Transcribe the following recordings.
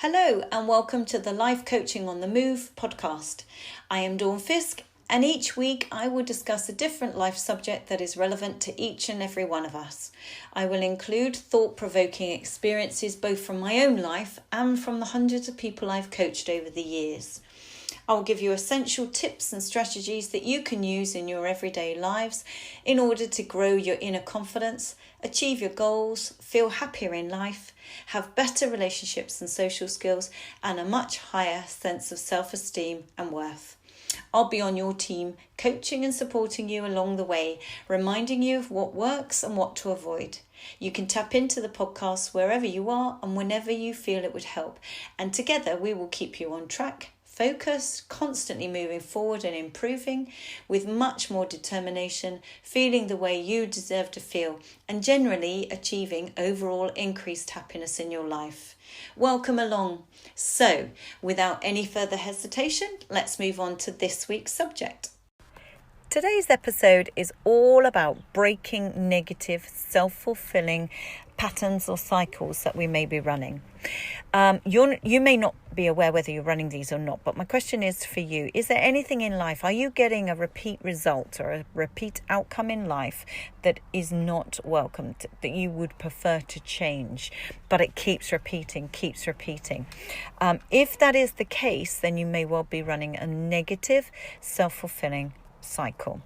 Hello and welcome to the Life Coaching on the Move podcast. I am Fiske, and each week I will discuss a different life subject that is relevant to each and every one of us. I will include thought-provoking experiences both from my own life and from the hundreds of people I've coached over the years. I will give you essential tips and strategies that you can use in your everyday lives in order to grow your inner confidence, achieve your goals, feel happier in life, have better relationships and social skills, and a much higher sense of self-esteem and worth. I'll be on your team, coaching and supporting you along the way, reminding you of what works and what to avoid. You can tap into the podcast wherever you are and whenever you feel it would help. And together we will keep you on track, focused, constantly moving forward and improving with much more determination, feeling the way you deserve to feel, and generally achieving overall increased happiness in your life. Welcome along. So, without any further hesitation, let's move on to this week's subject. Today's episode is all about breaking negative, self-fulfilling patterns or cycles that we may be running. You may not be aware whether you're running these or not, but my question is for you, is there anything in life, are you getting a repeat result or a repeat outcome in life that is not welcomed, that you would prefer to change, but it keeps repeating? If that is the case, then you may well be running a negative, self-fulfilling cycle.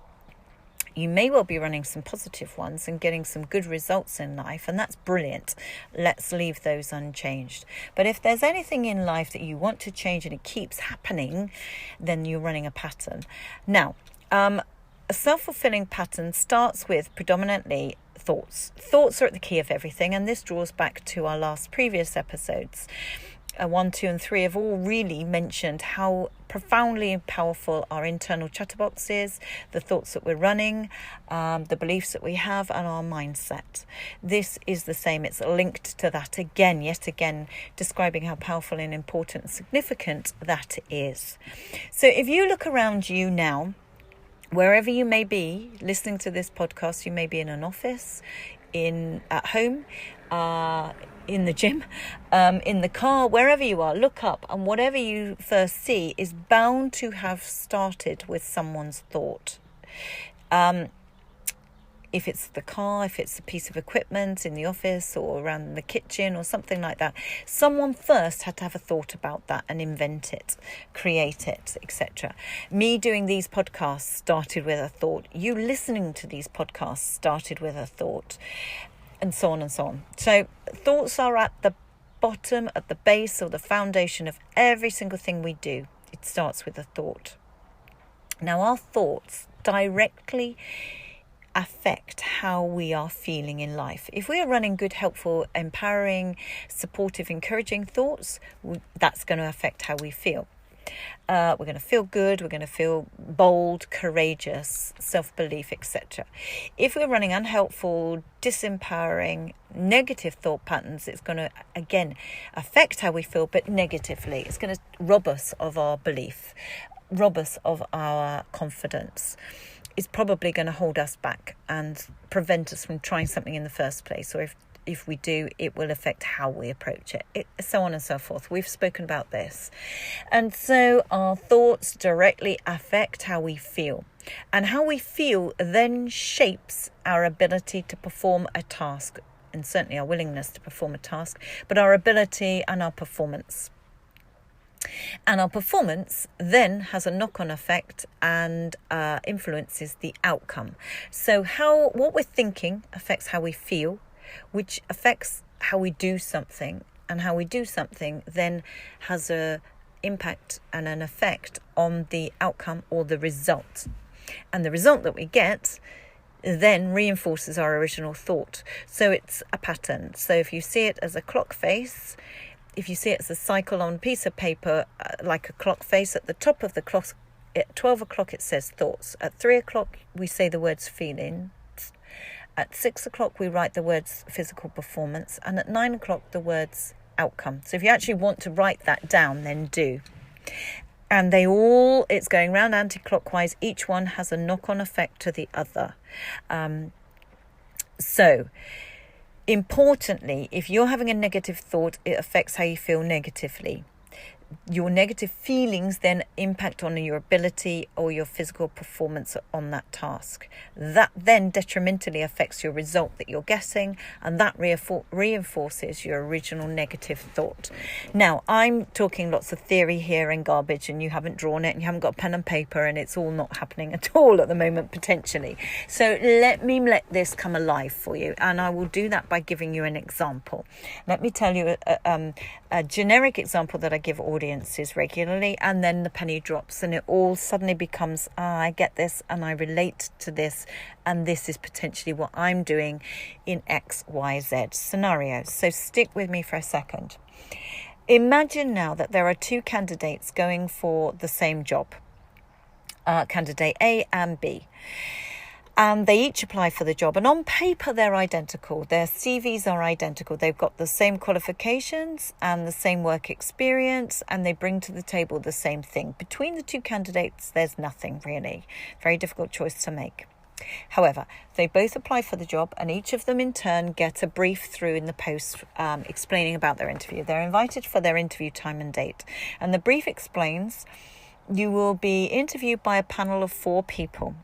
You may well be running some positive ones and getting some good results in life, and that's brilliant. Let's leave those unchanged. But if there's anything in life that you want to change and it keeps happening, then you're running a pattern. Now, a self-fulfilling pattern starts with predominantly thoughts. Thoughts are at the key of everything, and this draws back to our previous episodes. 1, 2 and 3 have all really mentioned how profoundly powerful our internal chatterbox is, the thoughts that we're running, the beliefs that we have, and our mindset. This is the same. It's linked to that yet again, describing how powerful and important and significant that is. So if you look around you now, wherever you may be listening to this podcast, you may be in an office, at home, in the gym, in the car, wherever you are, look up, and whatever you first see is bound to have started with someone's thought. If it's the car, if it's a piece of equipment in the office or around the kitchen or something like that, someone first had to have a thought about that and invent it, create it, etc. Me doing these podcasts started with a thought. You listening to these podcasts started with a thought. And so on and so on. So thoughts are at the bottom, at the base or the foundation of every single thing we do. It starts with a thought. Now, our thoughts directly affect how we are feeling in life. If we are running good, helpful, empowering, supportive, encouraging thoughts, that's going to affect how we feel. We're going to feel good, we're going to feel bold, courageous, self-belief, etc. If we're running unhelpful, disempowering, negative thought patterns, it's going to, again, affect how we feel, but negatively. It's going to rob us of our belief, rob us of our confidence. It's probably going to hold us back and prevent us from trying something in the first place. Or if we do, it will affect how we approach it, so on and so forth. We've spoken about this. And so our thoughts directly affect how we feel. And how we feel then shapes our ability to perform a task, and certainly our willingness to perform a task, but our ability and our performance. And our performance then has a knock-on effect and influences the outcome. So what we're thinking affects how we feel, which affects how we do something, and how we do something then has an impact and an effect on the outcome or the result. And the result that we get then reinforces our original thought. So it's a pattern. So if you see it as a clock face, if you see it as a cycle on a piece of paper, like a clock face, at the top of the clock, at 12 o'clock it says thoughts. At 3 o'clock we say the words feeling. At 6 o'clock, we write the words physical performance, and at 9 o'clock, the words outcome. So if you actually want to write that down, then do. And it's going round anti-clockwise. Each one has a knock-on effect to the other. So Importantly, if you're having a negative thought, it affects how you feel negatively. Your negative feelings then impact on your ability or your physical performance on that task. That then detrimentally affects your result that you're getting, and that reinforces your original negative thought. Now, I'm talking lots of theory here and garbage, and you haven't drawn it and you haven't got pen and paper, and it's all not happening at all at the moment, potentially. So let this come alive for you, and I will do that by giving you an example. Let me tell you a generic example that I give audiences regularly, and then the penny drops and it all suddenly becomes, I get this and I relate to this, and this is potentially what I'm doing in XYZ scenarios. So stick with me for a second. Imagine now that there are two candidates going for the same job, candidate A and B. And they each apply for the job. And on paper, they're identical. Their CVs are identical. They've got the same qualifications and the same work experience, and they bring to the table the same thing. Between the two candidates, there's nothing really. Very difficult choice to make. However, they both apply for the job, and each of them in turn get a brief through in the post explaining about their interview. They're invited for their interview time and date. And the brief explains you will be interviewed by a panel of 4 people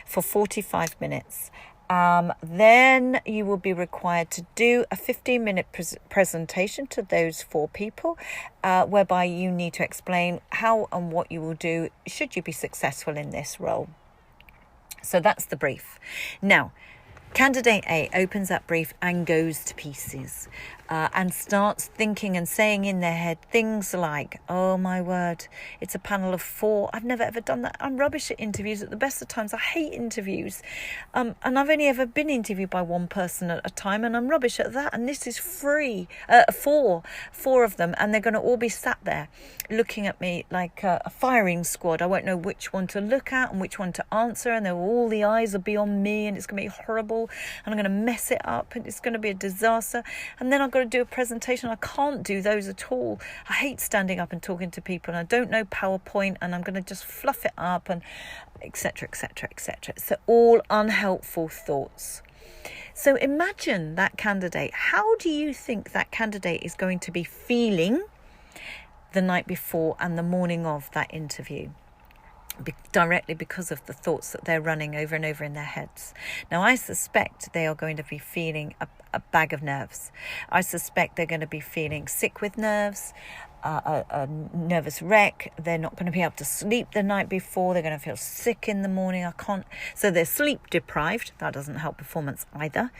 for 45 minutes. Then you will be required to do a 15-minute presentation to those 4 people, whereby you need to explain how and what you will do should you be successful in this role. So that's the brief. Now, candidate A opens that brief and goes to pieces, and starts thinking and saying in their head things like, oh my word, it's a panel of 4. I've never ever done that. I'm rubbish at interviews at the best of times. I hate interviews. And I've only ever been interviewed by one person at a time, and I'm rubbish at that. And this is 4 of them, and they're going to all be sat there looking at me like a firing squad. I won't know which one to look at and which one to answer, and all the eyes will be on me, and it's going to be horrible, and I'm going to mess it up, and it's going to be a disaster. And then I've got to do a presentation. I can't do those at all. I hate standing up and talking to people, and I don't know PowerPoint, and I'm going to just fluff it up, and etc, etc, etc. So all unhelpful thoughts. So imagine that candidate. How do you think that candidate is going to be feeling the night before and the morning of that interview? Directly because of the thoughts that they're running over and over in their heads. Now, I suspect they are going to be feeling a bag of nerves. I suspect they're going to be feeling sick with nerves, a nervous wreck. They're not going to be able to sleep the night before. They're going to feel sick in the morning. So they're sleep deprived. That doesn't help performance either.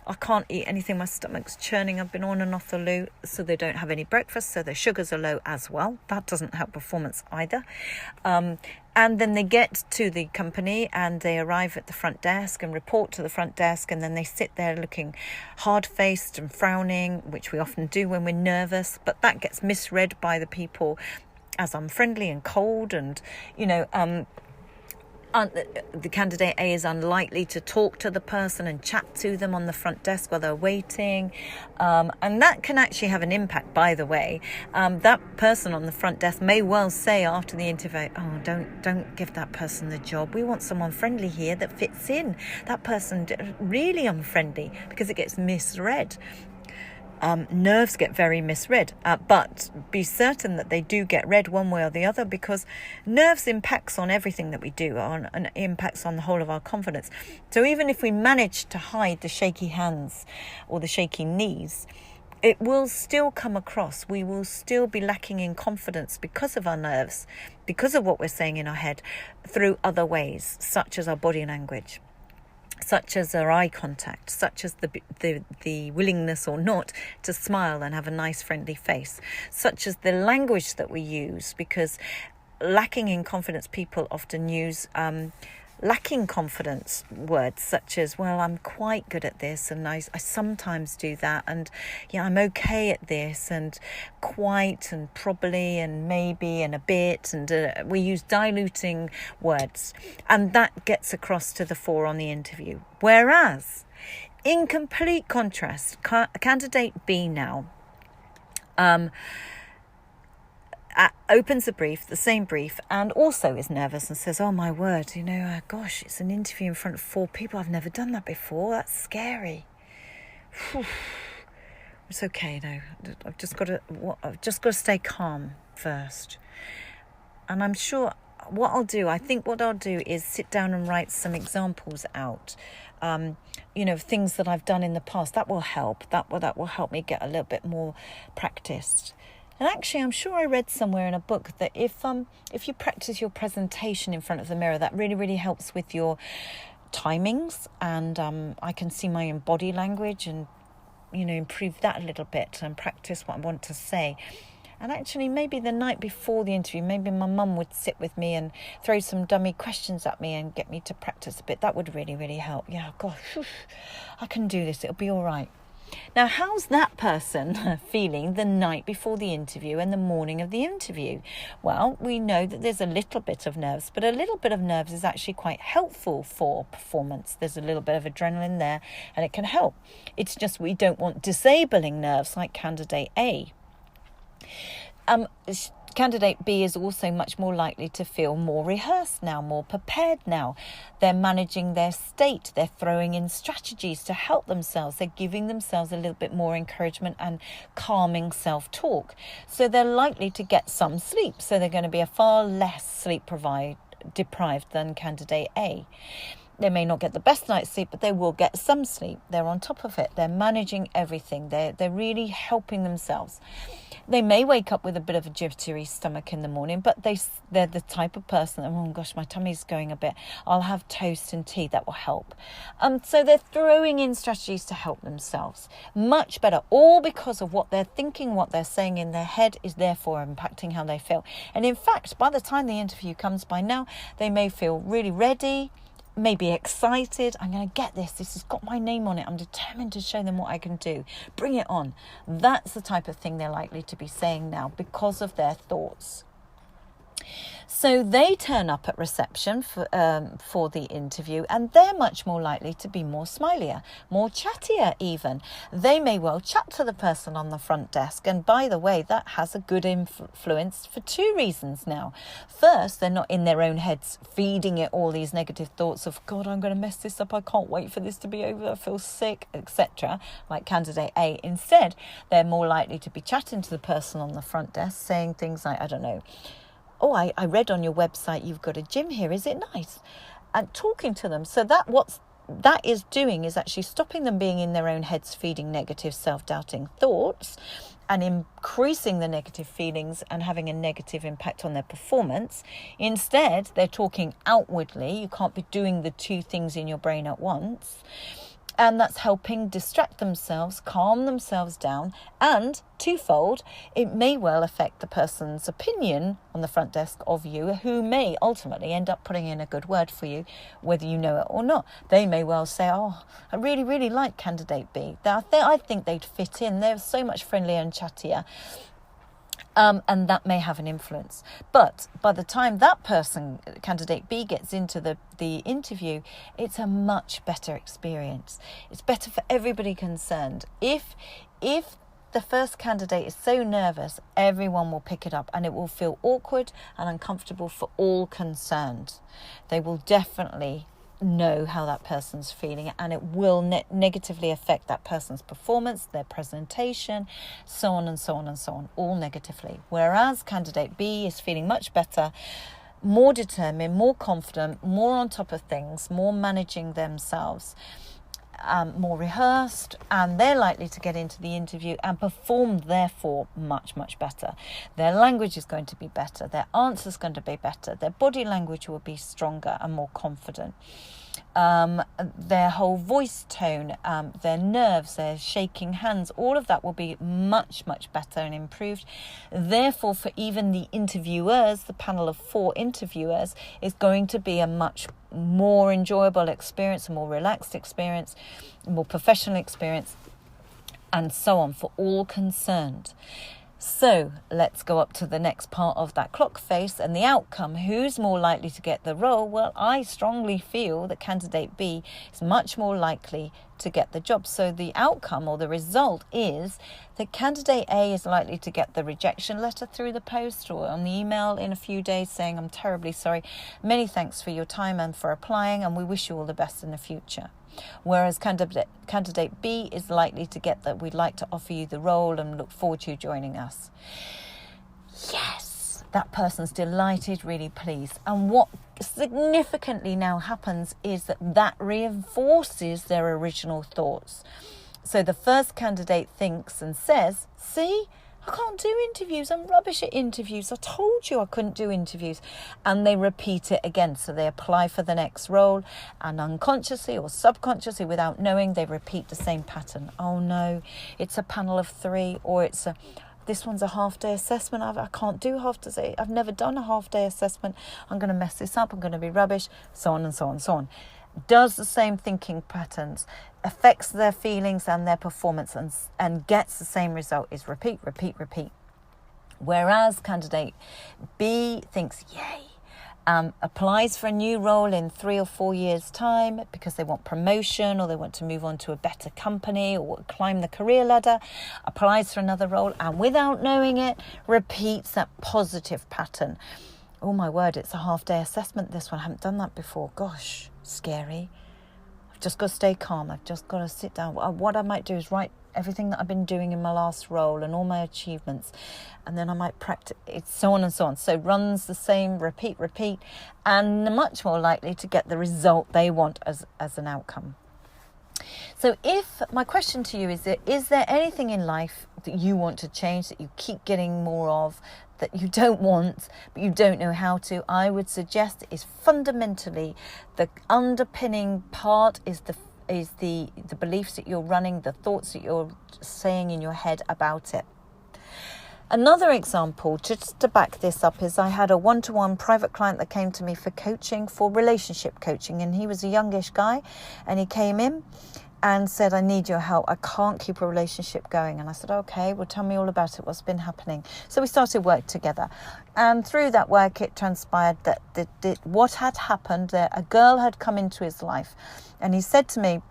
I can't eat anything. My stomach's churning. I've been on and off the loo. So they don't have any breakfast. So their sugars are low as well. That doesn't help performance either. And then they get to the company and they arrive at the front desk and report to the front desk, and then they sit there looking hard-faced and frowning, which we often do when we're nervous, but that gets misread by the people as unfriendly and cold, and the candidate A is unlikely to talk to the person and chat to them on the front desk while they're waiting. And that can actually have an impact, by the way. That person on the front desk may well say after the interview, oh, don't give that person the job. We want someone friendly here that fits in. That person really unfriendly, because it gets misread. Nerves get very misread, but be certain that they do get read one way or the other, because nerves impacts on everything that we do, and impacts on the whole of our confidence. So even if we manage to hide the shaky hands or the shaky knees, it will still come across. We will still be lacking in confidence because of our nerves, because of what we're saying in our head, through other ways, such as our body language, such as our eye contact, such as the willingness or not to smile and have a nice friendly face, such as the language that we use, because lacking in confidence people often use lacking confidence words such as, well, I'm quite good at this, and I sometimes do that, and yeah, I'm okay at this, and quite, and probably, and maybe, and a bit, and we use diluting words, and that gets across to the fore on the interview. Whereas, in complete contrast, candidate B now opens the same brief, and also is nervous and says, oh my word, gosh, it's an interview in front of 4 people. I've never done that before. That's scary. It's okay though. I've just got to stay calm first. And I'm sure what I'll do is sit down and write some examples out. Things that I've done in the past. That will help. That will help me get a little bit more practiced. And actually, I'm sure I read somewhere in a book that if you practice your presentation in front of the mirror, that really, really helps with your timings. And I can see my own body language and, improve that a little bit and practice what I want to say. And actually, maybe the night before the interview, maybe my mum would sit with me and throw some dummy questions at me and get me to practice a bit. That would really, really help. Yeah, gosh, I can do this. It'll be all right. Now, how's that person feeling the night before the interview and the morning of the interview? Well, we know that there's a little bit of nerves, but a little bit of nerves is actually quite helpful for performance. There's a little bit of adrenaline there and it can help. It's just we don't want disabling nerves like candidate A. Candidate B is also much more likely to feel more rehearsed now, more prepared now. They're managing their state. They're throwing in strategies to help themselves. They're giving themselves a little bit more encouragement and calming self-talk. So they're likely to get some sleep. So they're going to be a far less sleep deprived than candidate A. They may not get the best night's sleep, but they will get some sleep. They're on top of it. They're managing everything. They're really helping themselves. They may wake up with a bit of a jittery stomach in the morning, but they're the type of person that, oh gosh, my tummy's going a bit. I'll have toast and tea. That will help. So they're throwing in strategies to help themselves. Much better. All because of what they're thinking, what they're saying in their head is therefore impacting how they feel. And in fact, by the time the interview comes by now, they may feel really ready, maybe excited. I'm going to get this. This has got my name on it. I'm determined to show them what I can do. Bring it on. That's the type of thing they're likely to be saying now because of their thoughts. So they turn up at reception for the interview, and they're much more likely to be more smilier, more chattier even. They may well chat to the person on the front desk. And by the way, that has a good influence for two reasons now. First, they're not in their own heads feeding it all these negative thoughts of, God, I'm going to mess this up. I can't wait for this to be over. I feel sick, etc. Like candidate A. Instead, they're more likely to be chatting to the person on the front desk, saying things like, I don't know, oh, I read on your website you've got a gym here. Is it nice? And talking to them. So that is doing is actually stopping them being in their own heads, feeding negative self-doubting thoughts and increasing the negative feelings and having a negative impact on their performance. Instead, they're talking outwardly. You can't be doing the two things in your brain at once. And that's helping distract themselves, calm themselves down, and twofold, it may well affect the person's opinion on the front desk of you, who may ultimately end up putting in a good word for you, whether you know it or not. They may well say, oh, I really, really like candidate B. I think they'd fit in. They're so much friendlier and chattier. And that may have an influence. But by the time that person, candidate B, gets into the interview, it's a much better experience. It's better for everybody concerned. If the first candidate is so nervous, everyone will pick it up and it will feel awkward and uncomfortable for all concerned. They will definitely know how that person's feeling, and it will negatively affect that person's performance, their presentation, so on and so on and so on, all negatively. Whereas candidate B is feeling much better, more determined, more confident, more on top of things, more managing themselves, more rehearsed, and they're likely to get into the interview and perform therefore much, much better. Their language is going to be better, their answer's going to be better, their body language will be stronger and more confident. Their whole voice tone, their nerves, their shaking hands, all of that will be much, much better and improved. Therefore, for even the interviewers, the panel of 4 interviewers, is going to be a much more enjoyable experience, a more relaxed experience, a more professional experience, and so on for all concerned. So let's go up to the next part of that clock face and the outcome. Who's more likely to get the role? Well, I strongly feel that candidate B is much more likely to get the job. So the outcome or the result is that candidate A is likely to get the rejection letter through the post or on the email in a few days saying, I'm terribly sorry. Many thanks for your time and for applying, and we wish you all the best in the future. Whereas candidate B is likely to get that we'd like to offer you the role and look forward to you joining us. Yes, that person's delighted, really pleased. And what significantly now happens is that reinforces their original thoughts. So the first candidate thinks and says, see, I can't do interviews. I'm rubbish at interviews. I told you I couldn't do interviews. And they repeat it again. So they apply for the next role, and unconsciously or subconsciously, without knowing, they repeat the same pattern. Oh no, it's a panel of 3, or this one's a half-day assessment. I can't do half-day. I've never done a half-day assessment. I'm going to mess this up. I'm going to be rubbish. So on and so on and so on. Does the same thinking patterns, affects their feelings and their performance, and gets the same result, is repeat. Whereas candidate B thinks, yay, applies for a new role in 3 or 4 years' time because they want promotion or they want to move on to a better company or climb the career ladder, applies for another role, and without knowing it, repeats that positive pattern. Oh my word, it's a half-day assessment, this one. I haven't done that before. Gosh, scary. I've just got to stay calm. I've just got to sit down. What I might do is write everything that I've been doing in my last role and all my achievements, and then I might practice it, so on and so on. So runs the same, repeat, and they're much more likely to get the result they want as an outcome. So if my question to you is there anything in life that you want to change, that you keep getting more of, that you don't want, but you don't know how to? I would suggest is fundamentally the underpinning part is the beliefs that you're running, the thoughts that you're saying in your head about it. Another example, just to back this up, is I had a one-to-one private client that came to me for coaching, for relationship coaching, and he was a youngish guy, and he came in and said, I need your help. I can't keep a relationship going. And I said, okay, well, tell me all about it. What's been happening? So we started work together. And through that work, it transpired that what had happened, a girl had come into his life. And he said to me,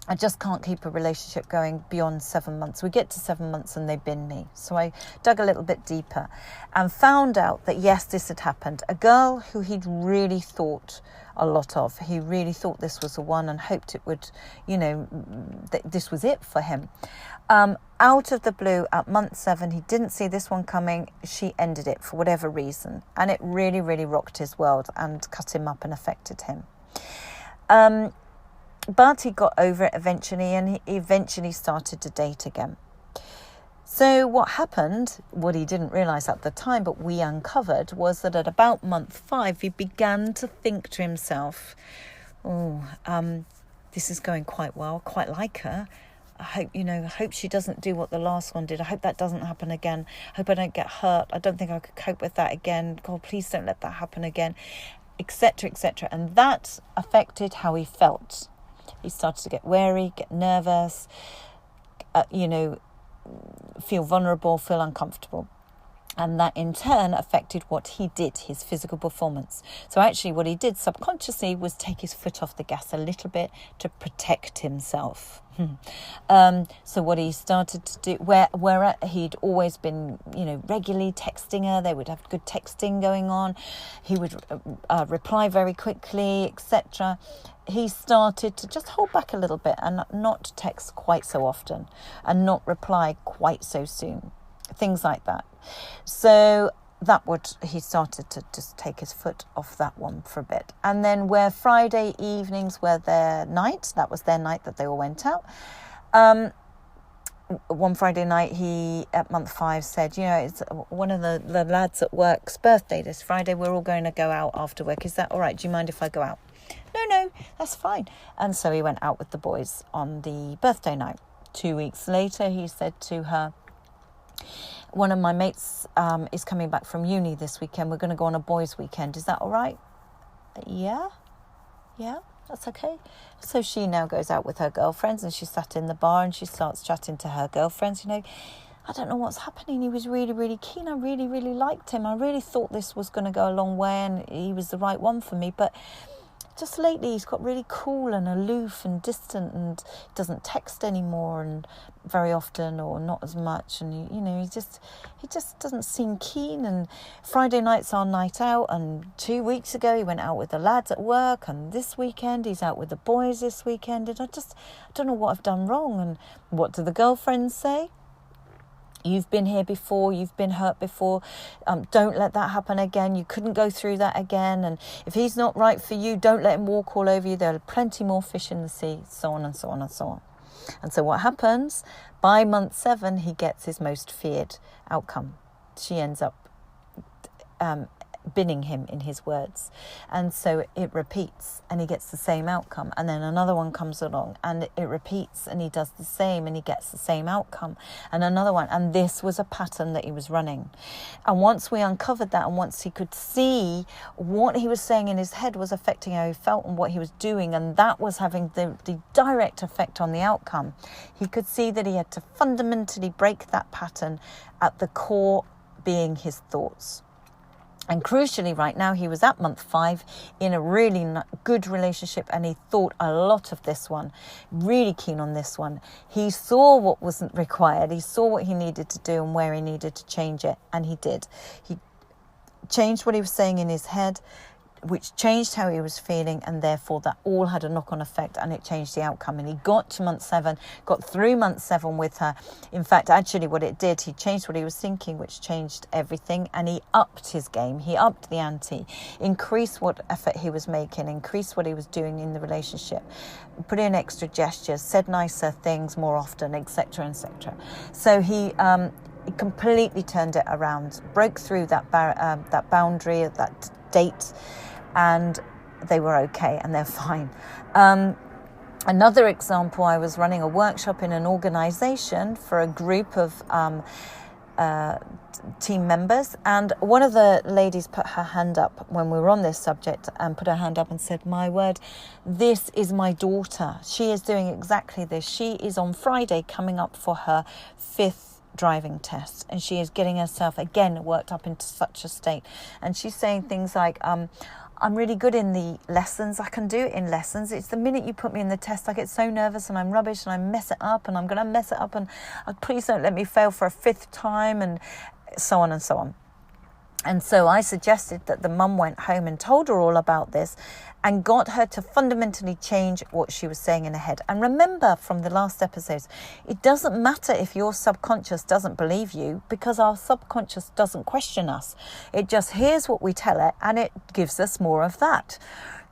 I just can't keep a relationship going beyond 7 months. We get to 7 months and they bin me. So I dug a little bit deeper and found out that, yes, this had happened. A girl who he'd really thought a lot of. He really thought this was the one and hoped it would, this was it for him. Out of the blue, at month 7, he didn't see this one coming. She ended it for whatever reason. And it really, really rocked his world and cut him up and affected him. But he got over it eventually, and he eventually started to date again. So what happened, what he didn't realise at the time, but we uncovered, was that at about month 5, he began to think to himself, this is going quite well, quite like her. I hope she doesn't do what the last one did. I hope that doesn't happen again. I hope I don't get hurt. I don't think I could cope with that again. God, please don't let that happen again, etc., etc. And that affected how he felt. He started to get wary, get nervous, feel vulnerable, feel uncomfortable. And that in turn affected what he did, his physical performance. So actually what he did subconsciously was take his foot off the gas a little bit to protect himself. So what he started to do, where he'd always been, regularly texting her, they would have good texting going on. He would reply very quickly, etc. He started to just hold back a little bit and not text quite so often and not reply quite so soon. Things like that. So he started to just take his foot off that one for a bit. And then where Friday evenings were their night, that was their night that they all went out. One Friday night, he, at month 5, said, it's one of the lads at work's birthday this Friday. We're all going to go out after work. Is that all right? Do you mind if I go out? No, that's fine. And so he went out with the boys on the birthday night. 2 weeks later, he said to her, one of my mates is coming back from uni this weekend. We're going to go on a boys' weekend. Is that all right? Yeah, that's okay. So she now goes out with her girlfriends, and she sat in the bar and she starts chatting to her girlfriends. I don't know what's happening. He was really, really keen. I really, really liked him. I really thought this was going to go a long way and he was the right one for me. But just lately he's got really cool and aloof and distant and doesn't text anymore and very often, or not as much, and he just doesn't seem keen. And Friday night's our night out, and 2 weeks ago he went out with the lads at work, and this weekend he's out with the boys this weekend, and I don't know what I've done wrong. And what do the girlfriends say? You've been here before, you've been hurt before, don't let that happen again, you couldn't go through that again, and if he's not right for you, don't let him walk all over you, there are plenty more fish in the sea, so on and so on and so on. And so what happens? By month 7, he gets his most feared outcome. She ends up binning him, in his words. And so it repeats, and he gets the same outcome. And then another one comes along, and it repeats, and he does the same, and he gets the same outcome. And another one. And this was a pattern that he was running. And once we uncovered that, and once he could see what he was saying in his head was affecting how he felt and what he was doing, and that was having the direct effect on the outcome, he could see that he had to fundamentally break that pattern, at the core being his thoughts. And crucially, right now, he was at month 5 in a really good relationship, and he thought a lot of this one, really keen on this one. He saw what wasn't required. He saw what he needed to do and where he needed to change it, and he did. He changed what he was saying in his head, which changed how he was feeling, and therefore that all had a knock-on effect, and it changed the outcome. And he got to month 7, got through month 7 with her. In fact, actually what it did, he changed what he was thinking, which changed everything, and he upped his game, he upped the ante, increased what effort he was making, increased what he was doing in the relationship, put in extra gestures, said nicer things more often, etc., etc. So he completely turned it around, broke through that boundary, that date, and they were okay, and they're fine. Another example, I was running a workshop in an organisation for a group of team members, and one of the ladies put her hand up when we were on this subject, and put her hand up and said, my word, this is my daughter. She is doing exactly this. She is on Friday coming up for her 5th driving test, and she is getting herself again worked up into such a state, and she's saying things like, I'm really good in the lessons, I can do it in lessons, it's the minute you put me in the test I get so nervous and I'm rubbish and I mess it up, and I'm going to mess it up, and please don't let me fail for a 5th time, and so on and so on. And so I suggested that the mum went home and told her all about this, and got her to fundamentally change what she was saying in her head. And remember from the last episodes, it doesn't matter if your subconscious doesn't believe you, because our subconscious doesn't question us. It just hears what we tell it, and it gives us more of that.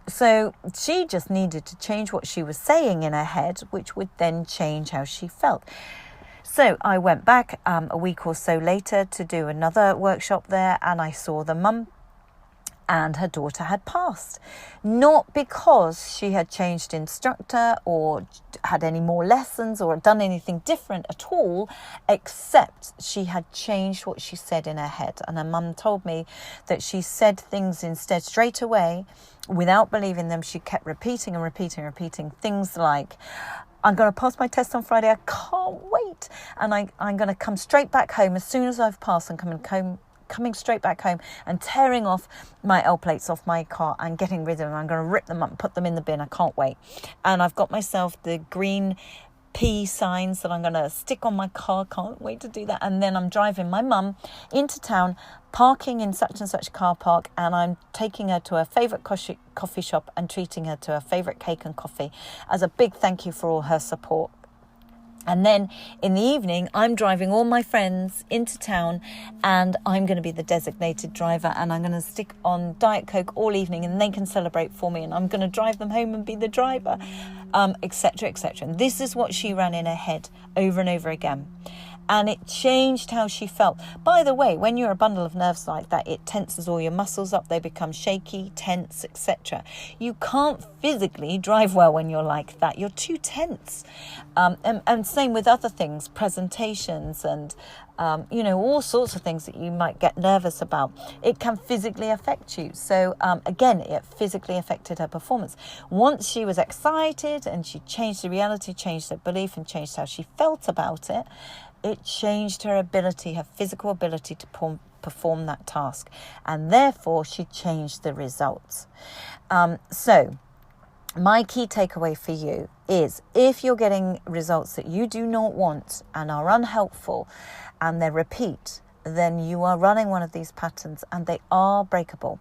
So she just needed to change what she was saying in her head, which would then change how she felt. So I went back a week or so later to do another workshop there, and I saw the mum, and her daughter had passed. Not because she had changed instructor or had any more lessons or done anything different at all, except she had changed what she said in her head. And her mum told me that she said things instead straight away without believing them. She kept repeating and repeating things like, I'm going to pass my test on Friday, I can't wait, and I'm going to come straight back home as soon as I've passed, and coming straight back home and tearing off my L plates off my car and getting rid of them. I'm going to rip them up and put them in the bin. I can't wait. And I've got myself the green P signs that I'm going to stick on my car. Can't wait to do that. And then I'm driving my mum into town, parking in such and such car park, and I'm taking her to her favourite coffee shop and treating her to her favourite cake and coffee as a big thank you for all her support. And then in the evening, I'm driving all my friends into town, and I'm going to be the designated driver, and I'm going to stick on Diet Coke all evening, and they can celebrate for me, and I'm going to drive them home and be the driver, etc., etc. And this is what she ran in her head over and over again. And it changed how she felt. By the way, when you're a bundle of nerves like that, it tenses all your muscles up. They become shaky, tense, etc. You can't physically drive well when you're like that. You're too tense. And same with other things, presentations and, all sorts of things that you might get nervous about. It can physically affect you. So, again, it physically affected her performance. Once she was excited and she changed the reality, changed her belief, and changed how she felt about it, it changed her ability, her physical ability to perform that task. And therefore, she changed the results. So my key takeaway for you is, if you're getting results that you do not want and are unhelpful and they repeat, then you are running one of these patterns and they are breakable.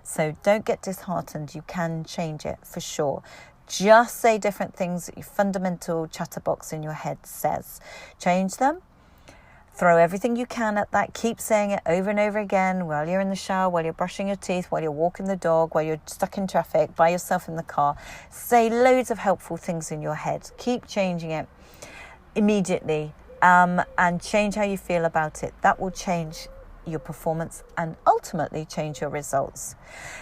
So don't get disheartened. You can change it for sure. Just say different things that your fundamental chatterbox in your head says. Change them. Throw everything you can at that. Keep saying it over and over again while you're in the shower, while you're brushing your teeth, while you're walking the dog, while you're stuck in traffic, by yourself in the car. Say loads of helpful things in your head. Keep changing it immediately, and change how you feel about it. That will change your performance and ultimately change your results.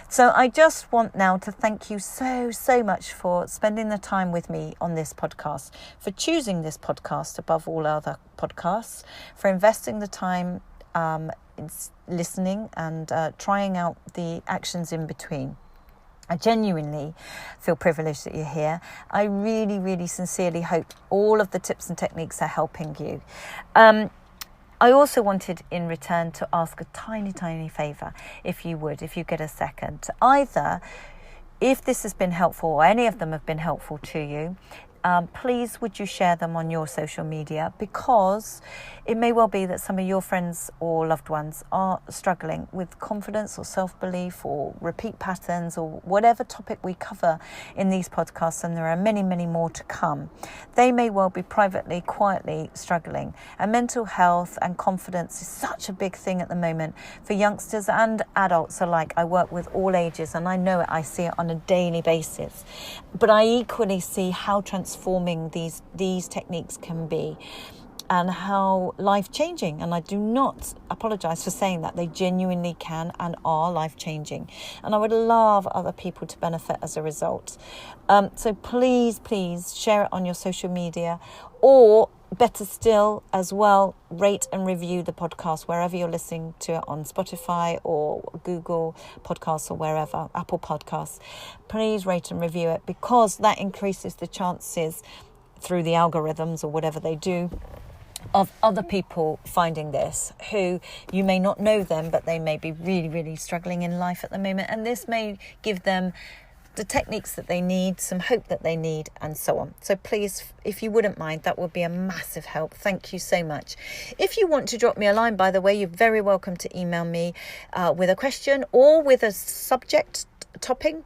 So I just want now to thank you so much for spending the time with me on this podcast, for choosing this podcast above all other podcasts, for investing the time in listening and trying out the actions in between. I genuinely feel privileged that you're here. I really sincerely hope all of the tips and techniques are helping you. I also wanted in return to ask a tiny favour, if you get a second. Either, if this has been helpful or any of them have been helpful to you, please would you share them on your social media, because it may well be that some of your friends or loved ones are struggling with confidence or self-belief or repeat patterns or whatever topic we cover in these podcasts, and there are many more to come. They may well be privately, quietly struggling. And mental health and confidence is such a big thing at the moment for youngsters and adults alike. I work with all ages and I know it, I see it on a daily basis. But I equally see how transforming these techniques can be and how life-changing, and I do not apologise for saying that, they genuinely can and are life-changing, and I would love other people to benefit as a result. So please share it on your social media, or better still as well, rate and review the podcast wherever you're listening to it, on Spotify or Google Podcasts or wherever, Apple Podcasts. Please rate and review it, because that increases the chances through the algorithms or whatever they do of other people finding this, who you may not know them, but they may be really struggling in life at the moment, and this may give them the techniques that they need, some hope that they need, and so on. So please, if you wouldn't mind, that would be a massive help. Thank you so much. If you want to drop me a line, by the way, you're very welcome to email me with a question or with a topic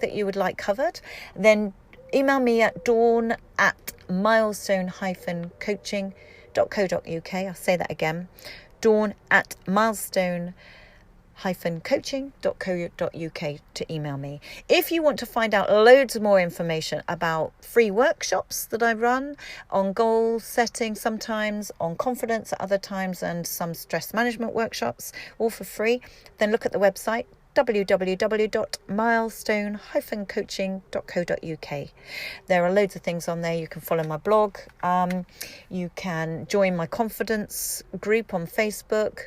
that you would like covered. Then email me at dawn@milestone-coaching.co.uk. I'll say that again, dawn@milestone-coaching.co.uk to email me. If you want to find out loads more information about free workshops that I run on goal setting sometimes, on confidence at other times, and some stress management workshops, all for free, then look at the website www.milestone-coaching.co.uk. There are loads of things on there. You can follow my blog, you can join my confidence group on Facebook,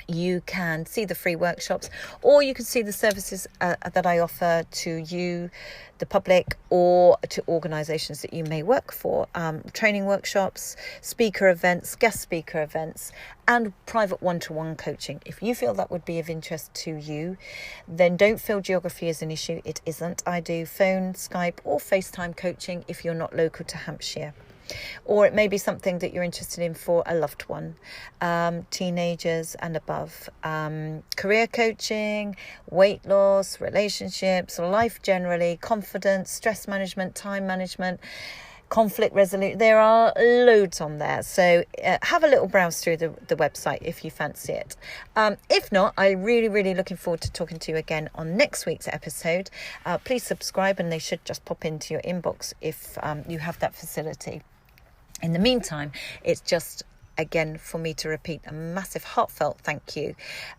you can see the free workshops, or you can see the services that I offer to you, the public, or to organisations that you may work for. Training workshops, speaker events, guest speaker events, and private one-to-one coaching. If you feel that would be of interest to you, then don't feel geography is an issue. It isn't. I do phone, Skype, or FaceTime coaching if you're not local to Hampshire. Or it may be something that you're interested in for a loved one, teenagers and above. Career coaching, weight loss, relationships, life generally, confidence, stress management, time management, conflict resolution. There are loads on there. So have a little browse through the website if you fancy it. If not, I'm really looking forward to talking to you again on next week's episode. Please subscribe, and they should just pop into your inbox if you have that facility. In the meantime, it's just, again, for me to repeat a massive heartfelt thank you,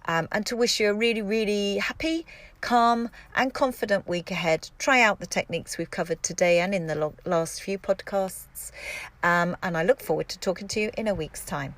and to wish you a really happy, calm and confident week ahead. Try out the techniques we've covered today and in the last few podcasts, and I look forward to talking to you in a week's time.